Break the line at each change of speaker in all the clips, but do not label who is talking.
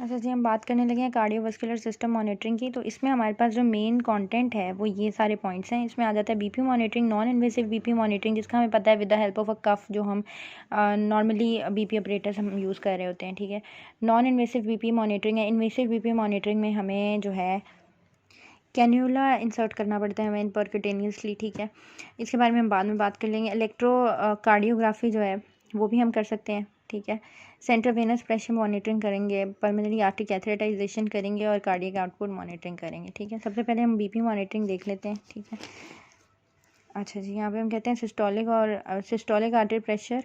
अच्छा जी, हम बात करने लगे हैं कार्डियोवास्कुलर सिस्टम मॉनिटरिंग की। तो इसमें हमारे पास जो मेन कंटेंट है वो ये सारे पॉइंट्स हैं। इसमें आ जाता है BP monitoring, non invasive BP monitoring, जिसका हमें पता है with the help of a cuff, जो हम नॉर्मली बीपी ऑपरेटर्स हम यूज़ कर रहे होते हैं, ठीक है। नॉन इन्वेसिव बीपी मॉनिटरिंग है। इन्वेसिव बीपी मॉनिटरिंग में हमें जो है कैन्यूला इंसर्ट करना पड़ता है हमें परक्यूटेनियसली, ठीक है। इसके बारे में हम बाद में बात कर लेंगे। इलेक्ट्रो कार्डियोग्राफी जो है वो भी हम कर सकते हैं, ठीक है। सेंट्रल वेनस प्रेशर मॉनिटरिंग करेंगे, पल्मोनरी आर्टरी कैथेटराइजेशन करेंगे और कार्डियक आउटपुट मॉनिटरिंग करेंगे, ठीक है। सबसे पहले हम बीपी मॉनिटरिंग देख लेते हैं, ठीक है। अच्छा जी, यहाँ पे हम कहते हैं systolic artery pressure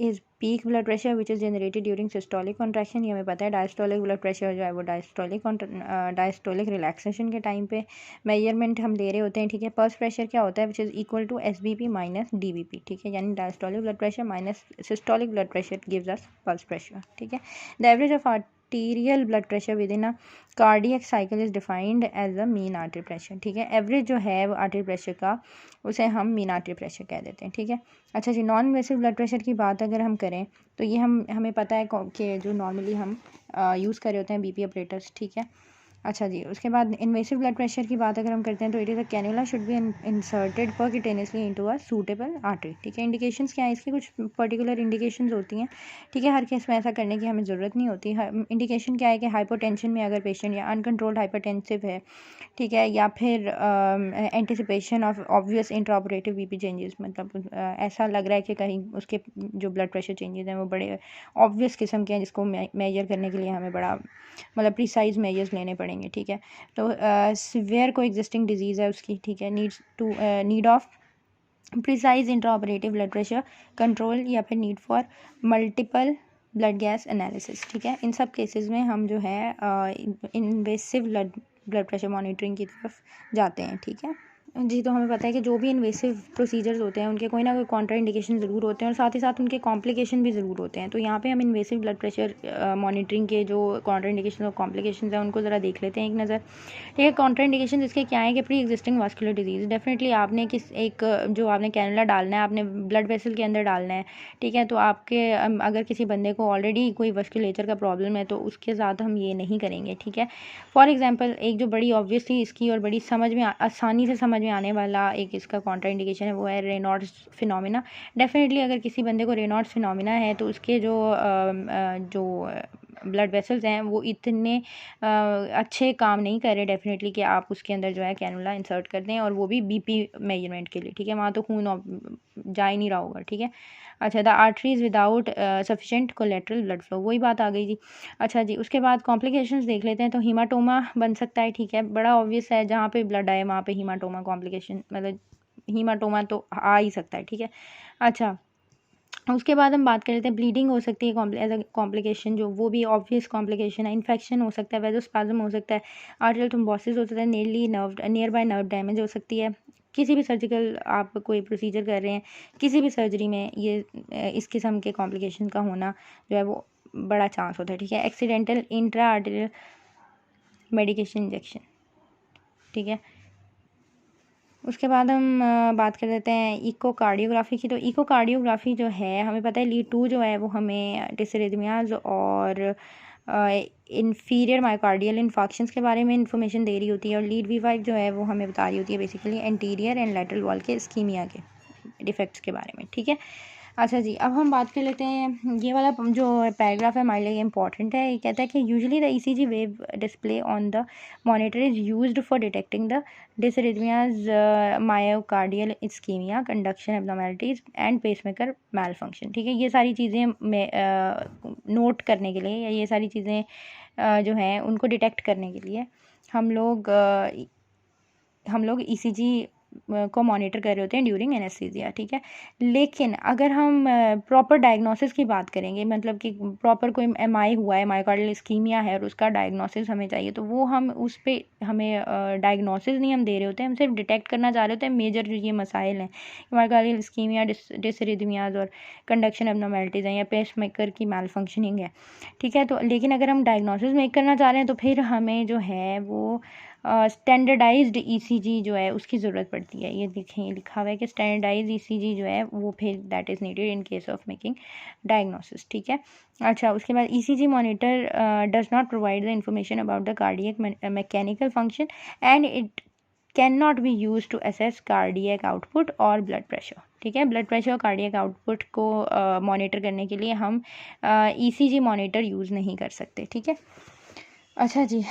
is peak blood pressure which is generated during systolic contraction. ये हमें पता है। डायस्टोलिक ब्लड प्रेशर जो है वो डायस्टोलिक रिलैक्सेशन के टाइम पे मेजरमेंट हम ले रहे होते हैं, ठीक है। पल्स प्रेशर क्या होता है, which is equal to SBP minus DBP, ठीक है। यानी diastolic blood pressure minus systolic blood pressure gives us pulse pressure, ठीक है। The average of arterial blood pressure within a cardiac cycle is defined as a mean artery pressure, ठीक है। Average जो है वो आर्टरी प्रेशर का उसे हम मीन आर्टरी प्रेशर कह देते हैं, ठीक है। अच्छा जी, नॉन इन्वेसिव ब्लड प्रेशर की बात अगर हम करें तो ये हमें पता है कि जो नॉर्मली हम यूज़ कर रहे होते हैं बीपी ऑपरेटर्स, ठीक है। अच्छा जी, उसके बाद इन्वेसिव ब्लड प्रेशर की बात अगर हम करते हैं तो it is a cannula should be inserted percutaneously into a suitable artery, ठीक है। इंडिकेशंस क्या है इसकी, कुछ पर्टिकुलर इंडिकेशंस होती हैं, ठीक है। हर केस में ऐसा करने की हमें ज़रूरत नहीं होती। इंडिकेशन क्या है कि हाइपोटेंशन में अगर पेशेंट या अनकंट्रोल्ड हाइपरटेंसिव है, ठीक है, या फिर anticipation of obvious intraoperative BP changes, मतलब ऐसा लग रहा है कि कहीं उसके जो ब्लड प्रेशर चेंजेस हैं वो बड़े ऑब्वियस किस्म के हैं, जिसको मेजर करने के लिए हमें बड़ा मतलब प्रिसाइज मेजर्स लेने पड़ेंगे, ठीक है। तो सिवियर कोई एग्जिस्टिंग डिजीज़ है उसकी, ठीक है, need of precise intraoperative blood pressure control या फिर need for multiple blood gas analysis, ठीक है। इन सब केसेस में हम जो है इन्वेसिव ब्लड प्रेशर मॉनिटरिंग की तरफ जाते हैं, ठीक है जी। तो हमें पता है कि जो भी इन्वेसिव प्रोसीजर्स होते हैं उनके कोई ना कोई कॉन्ट्रा इंडिकेशन ज़रूर होते हैं और साथ ही साथ उनके कॉम्प्लिकेशन भी ज़रूर होते हैं। तो यहाँ पे हम इन्वेसिव ब्लड प्रेशर मॉनिटरिंग के जो कॉन्ट्रा इंडिकेशन और कॉम्प्लिकेशन हैं उनको ज़रा देख लेते हैं एक नज़र, ठीक है। कॉन्ट्रा इंडिकेशन इसके क्या है कि pre existing vascular disease, definitely आपने जो आपने कैनुला डालना है, आपने ब्लड वेसल के अंदर डालना है, ठीक है। तो आपके अगर किसी बंदे को ऑलरेडी कोई वास्कुलेचर का प्रॉब्लम है तो उसके साथ हम ये नहीं करेंगे, ठीक है। फॉर एग्जांपल एक जो बड़ी ऑब्वियसली इसकी और बड़ी आसानी से समझ में आने वाला एक इसका कॉन्ट्रा इंडिकेशन है वो है रेनॉल्ड्स फिनोमिना। डेफिनेटली अगर किसी बंदे को रेनॉल्ड्स फिनोमिना है तो उसके जो ब्लड वेसल्स हैं वो इतने अच्छे काम नहीं कर रहे डेफिनेटली कि आप उसके अंदर जो है कैनुला इंसर्ट कर दें, और वो भी बीपी मेजरमेंट के लिए, ठीक है। वहाँ तो खून जा ही नहीं रहा होगा, ठीक है। अच्छा, the arteries without sufficient collateral blood flow, वही बात आ गई जी। अच्छा जी, उसके बाद कॉम्प्लिकेशंस देख लेते हैं। तो हीमाटोमा बन सकता है, ठीक है, बड़ा ऑब्वियस है, जहाँ पे ब्लड आए वहाँ पे हीमाटोमा कॉम्प्लिकेशन, मतलब हीमाटोमा तो आ ही सकता है, ठीक है। अच्छा, उसके बाद हम बात कर लेते हैं ब्लीडिंग हो सकती है एज अ कॉम्प्लिकेशन, जो वो भी ऑब्वियस कॉम्प्लिकेशन है। इन्फेक्शन हो सकता है, वेजोस्पाज्म हो सकता है, आर्टरियल थ्रोम्बोसिस हो सकता है, नियर बाय नर्व डैमेज हो सकती है। किसी भी सर्जिकल आप कोई प्रोसीजर कर रहे हैं, किसी भी सर्जरी में ये इस किस्म के कॉम्प्लिकेशन का होना जो है वो बड़ा चांस होता है, ठीक है। Accidental intra arterial medication injection, ठीक है। उसके बाद हम बात कर लेते हैं इकोकार्डियोग्राफी की। तो इकोकार्डियोग्राफी जो है हमें पता है लीड 2 जो है वो हमें डिसरिथमियाज और इन्फीरियर मायोकार्डियल इन्फाक्शंस के बारे में इंफॉर्मेशन दे रही होती है, और लीड V5 जो है वो हमें बता रही होती है basically anterior and lateral wall के इस्कीमिया के डिफेक्ट्स के बारे में, ठीक है। अच्छा जी, अब हम बात कर लेते हैं, ये वाला जो पैराग्राफ है हमारे लिए इंपॉर्टेंट है। ये कहता है कि usually the ECG wave display on the monitor is used for detecting the dysrhythmias, myocardial ischaemia, conduction abnormalities and pacemaker malfunction, ठीक है। ये सारी चीज़ें नोट करने के लिए, या ये सारी चीज़ें जो हैं उनको डिटेक्ट करने के लिए हम लोग ECG को मॉनिटर कर रहे होते हैं ड्यूरिंग एनेस्थीसिया, ठीक है। लेकिन अगर हम प्रॉपर डायग्नोसिस की बात करेंगे, मतलब कि प्रॉपर कोई MI हुआ है, मायोकार्डियल इस्कीमिया है और उसका डायग्नोसिस हमें चाहिए, तो वो हम उस पर हमें डायग्नोसिस नहीं हम दे रहे होते हैं, हम सिर्फ डिटेक्ट करना चाह रहे होते हैं मेजर जो ये मसाइल हैं, मायोकार्डियल इस्कीमिया, डिसरिथमियाज और कंडक्शन एब्नॉर्मैलिटीज़ हैं, या पेस मेकर की मैल फंक्शनिंग है, ठीक है। तो लेकिन अगर हम डायग्नोसिस मेक करना चाह रहे हैं तो फिर हमें जो है वो स्टैंडर्डाइज्ड ईसीजी जो है उसकी ज़रूरत पड़ती है। ये देखें लिखा हुआ है कि स्टैंडर्डाइज्ड ईसीजी जो है वो फिर that is needed in case of making diagnosis, ठीक है। अच्छा, उसके बाद ECG monitor does not provide the information about the cardiac mechanical function and it can not be use to assess cardiac output और ब्लड प्रेशर, ठीक है। Blood pressure और cardiac output को मॉनिटर करने के लिए हम ईसीजी मॉनिटर यूज़ नहीं कर सकते, ठीक है। अच्छा जी,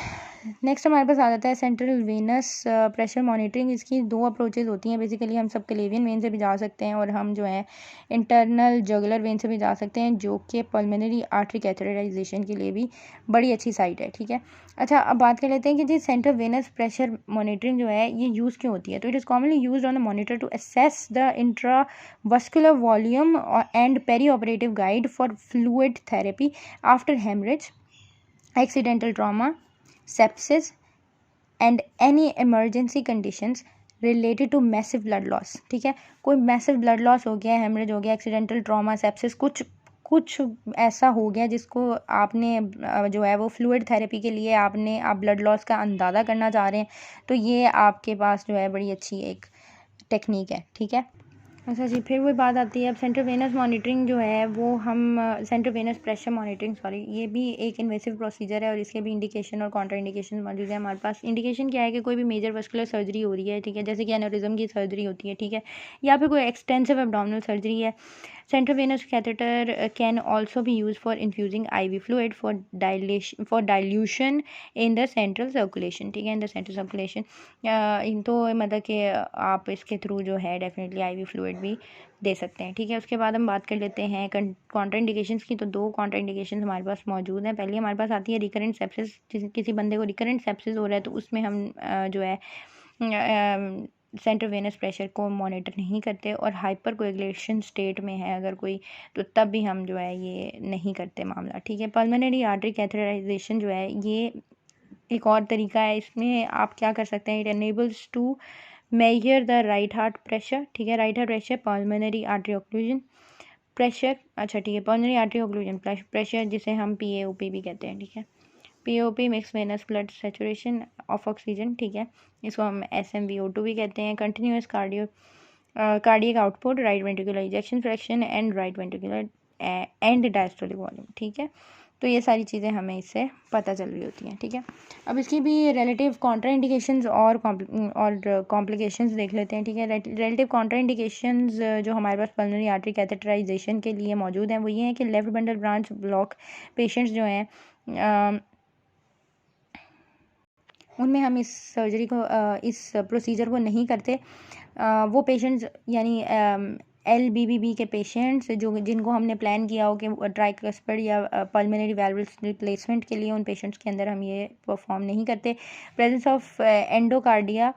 नेक्स्ट हमारे पास आ जाता है सेंट्रल वेनस प्रेशर मॉनिटरिंग। इसकी दो अप्रोचेज़ होती हैं बेसिकली। हम सब क्लेवियन वेन से भी जा सकते हैं और हम जो है इंटरनल जुगुलर वेन से भी जा सकते हैं, जो कि पल्मोनरी आर्टरी कैथेटराइजेशन के लिए भी बड़ी अच्छी साइट है, ठीक है। अच्छा, अब बात कर लेते हैं कि जी सेंट्रल वेनस प्रेशर मॉनिटरिंग जो है ये यूज़ क्यों होती है। तो it is commonly use on the monitor to assess the intravascular volume and perioperative guide for fluid therapy after haemorrhage, accidental trauma, sepsis and any emergency conditions related to massive blood loss, ठीक है। कोई massive blood loss हो गया, haemorrhage हो गया, accidental trauma, sepsis, कुछ ऐसा हो गया जिसको आपने जो है वो फ्लूइड थेरेपी के लिए आप ब्लड लॉस का अंदाज़ा करना चाह रहे हैं, तो ये आपके पास जो है बड़ी अच्छी एक टेक्निक है, ठीक है। अच्छा जी, फिर वही बात आती है अब सेंट्रल वेनस मॉनिटरिंग जो है वो हम सेंट्रल वेनस प्रेशर मॉनिटरिंग ये भी एक इन्वेसिव प्रोसीजर है और इसके भी इंडिकेशन और कॉन्ट्रा इंडिकेशन मौजूद है हमारे पास। इंडिकेशन क्या है कि कोई भी मेजर वस्कुलर सर्जरी हो रही है, ठीक है, जैसे कि एनोरिज्म की सर्जरी होती है, ठीक है, या फिर कोई एक्सटेंसिव एब्डोमिनल सर्जरी है। Central venous catheter can also be use for infusing IV fluid for dilution in the central circulation, ठीक है, इन द सेंट्रल सर्कुलेशन। तो मतलब कि आप इसके थ्रू जो है डेफिनेटली IV फ्लूइड भी दे सकते हैं, ठीक है। उसके बाद हम बात कर लेते हैं कॉन्ट्रा इंडिकेशंस की। तो दो कॉन्ट्रा इंडिकेशंस हमारे पास मौजूद हैं। पहली हमारे पास आती है रिकरेंट सेप्सिस। किसी बंदे को रिकरेंट सेप्सिस हो रहा है तो उसमें हम जो है सेंट्रल वेनस प्रेशर को मॉनिटर नहीं करते, और हाइपर कोएगुलेशन स्टेट में है अगर कोई, तो तब भी हम जो है ये नहीं करते मामला, ठीक है। पल्मोनरी आर्टरी कैथेटराइजेशन जो है ये एक और तरीका है। इसमें आप क्या कर सकते हैं, it enables to measure the right heart pressure, ठीक है, right heart pressure, pulmonary artery occlusion pressure, अच्छा ठीक है, पल्मोनरी आर्टरी ऑक्लूजन प्रेशर जिसे हम PAOP भी कहते हैं, ठीक है। POP mix venous blood saturation of oxygen, ठीक है, इसको हम SMVO2 भी कहते हैं। Continuous cardiac output, right ventricular ejection fraction and right ventricular and diastolic volume, ठीक है। तो ये सारी चीज़ें हमें इससे पता चल रही होती हैं, ठीक है। अब इसकी भी रिलेटिव कॉन्ट्रा इंडिकेशंस और कॉम्प्लिकेशंस देख लेते हैं, ठीक है। रिलेटिव कॉन्ट्रा इंडिकेशंस जो हमारे पास पल्मोनरी आर्टरी कैथेटराइजेशन के लिए मौजूद हैं वो ये हैं कि left bundle branch block patients जो हैं उनमें हम इस सर्जरी को इस प्रोसीजर को नहीं करते। वो पेशेंट्स यानी LBBB के पेशेंट्स जिनको हमने प्लान किया हो कि ट्राइकस्पिड या पल्मोनरी वाल्व रिप्लेसमेंट के लिए, उन पेशेंट्स के अंदर हम ये परफॉर्म नहीं करते। प्रेजेंस ऑफ एंडोकार्डिया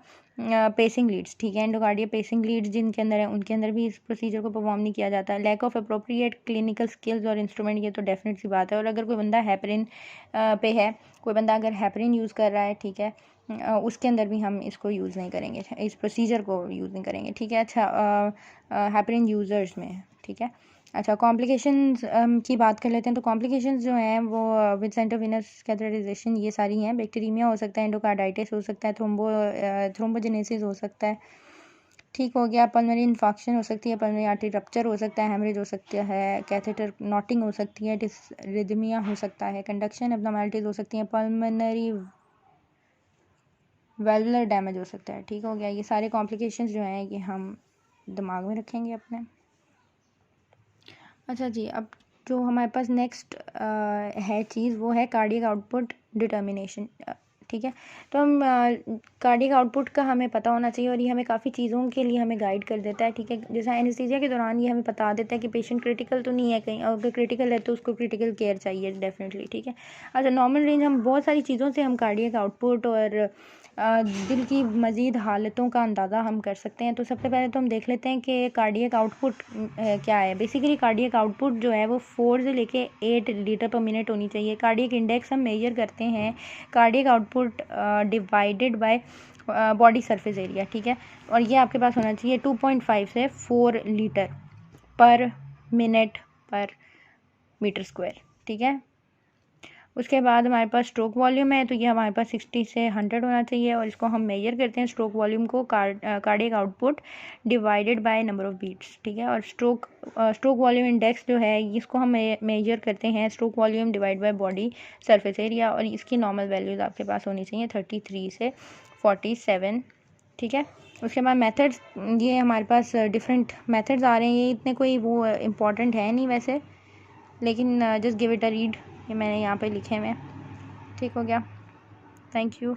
पेसिंग लीड्स, ठीक है, एंडोकार्डिया पेसिंग लीड्स जिनके अंदर है उनके अंदर भी इस प्रोसीजर को परफॉर्म नहीं किया जाता। Lack of appropriate clinical skills और इंस्ट्रूमेंट, ये तो डेफिनेट सी बात है। और अगर कोई बंदा हेपरिन पे है, कोई बंदा अगर हेपरिन यूज़ कर रहा है, ठीक है, उसके अंदर भी हम इसको यूज़ नहीं करेंगे, इस प्रोसीजर को यूज़ नहीं करेंगे, ठीक है। अच्छा, हेपरिन यूज़र्स में, ठीक है। अच्छा, कॉम्प्लिकेशंस की बात कर लेते हैं। तो कॉम्प्लिकेशंस जो हैं वो विद सेंट्रल वेनस कैथेटराइजेशन ये सारी हैं। बैक्टीरिया हो सकता है, एंडोकार्डाइटिस हो सकता है, थ्रोम्बोजेनेसिस हो सकता है, ठीक हो गया। पल्मोनरी इन्फेक्शन हो सकती है, पल्मोनरी आर्टरी रप्चर हो सकता है, हेमरेज हो सकता है, कैथेटर नॉटिंग हो सकती है, डिसरिथमिया हो सकता है, कंडक्शन एब्नॉर्मैलिटीज़ हो सकती हैं, पल्मोनरी वेलुलर डैमेज हो सकता है, ठीक हो गया। ये सारे कॉम्प्लिकेशंस जो हैं ये हम दिमाग में रखेंगे अपने। अच्छा जी, अब जो हमारे पास नेक्स्ट है चीज़ वो है कार्डियक आउटपुट डिटर्मिनेशन, ठीक है। तो हम कार्डियक आउटपुट का हमें पता होना चाहिए और ये हमें काफ़ी चीज़ों के लिए हमें गाइड कर देता है, ठीक है। जैसा एनेस्थीसिया के दौरान ये हमें बता देता है कि पेशेंट क्रिटिकल तो नहीं है कहीं, और अगर क्रिटिकल है तो उसको क्रिटिकल केयर चाहिए डेफिनेटली, ठीक है। अच्छा, नॉर्मल रेंज हम बहुत सारी चीज़ों से हम कार्डियक आउटपुट और दिल की मज़ीद हालतों का अंदाज़ा हम कर सकते हैं। तो सबसे पहले तो हम देख लेते हैं कि कार्डियक आउटपुट क्या है। बेसिकली कार्डियक आउटपुट जो है वो 4 से लेके 8 लीटर पर मिनट होनी चाहिए। कार्डियक इंडेक्स हम मेजर करते हैं cardiac output divided by body surface area, ठीक है, और ये आपके पास होना चाहिए 2.5 से 4 लीटर पर मिनट पर मीटर स्क्वायर, ठीक है। उसके बाद हमारे पास स्ट्रोक वॉल्यूम है, तो ये हमारे पास 60 से 100 होना चाहिए, और इसको हम मेजर करते हैं स्ट्रोक वॉल्यूम को cardiac output divided by number of beats, ठीक है। और स्ट्रोक वॉल्यूम इंडेक्स जो है इसको हम मेजर करते हैं stroke volume divide by body surface area, और इसकी नॉर्मल वैल्यूज़ आपके पास होनी चाहिए 33 से 47, ठीक है। उसके बाद मेथड्स, ये हमारे पास डिफरेंट मेथड्स आ रहे हैं, ये इतने कोई वो इम्पॉर्टेंट है नहीं वैसे, लेकिन just give it a read, ये मैंने यहाँ पे लिखे हुए हैं। ठीक हो गया, थैंक यू।